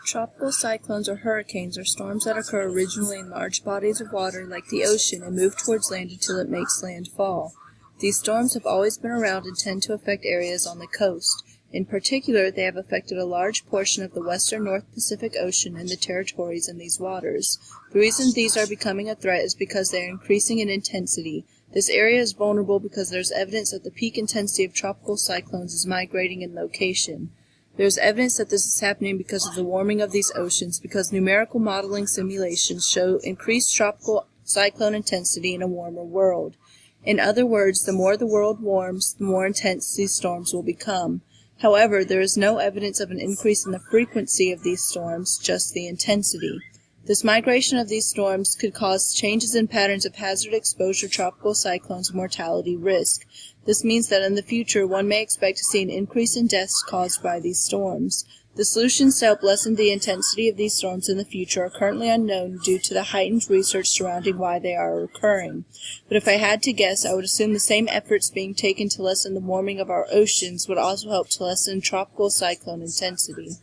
Tropical cyclones or hurricanes are storms that occur originally in large bodies of water like the ocean and move towards land until it makes landfall. These storms have always been around and tend to affect areas on the coast. In particular, they have affected a large portion of the western North Pacific Ocean and the territories in these waters. The reason these are becoming a threat is because they are increasing in intensity. This area is vulnerable because there is evidence that the peak intensity of tropical cyclones is migrating in location. There is evidence that this is happening because of the warming of these oceans, because numerical modeling simulations show increased tropical cyclone intensity in a warmer world. In other words, the more the world warms, the more intense these storms will become. However, there is no evidence of an increase in the frequency of these storms, just the intensity. This migration of these storms could cause changes in patterns of hazard exposure, tropical cyclones, and mortality risk. This means that in the future, one may expect to see an increase in deaths caused by these storms. The solutions to help lessen the intensity of these storms in the future are currently unknown due to the heightened research surrounding why they are occurring. But if I had to guess, I would assume the same efforts being taken to lessen the warming of our oceans would also help to lessen tropical cyclone intensity.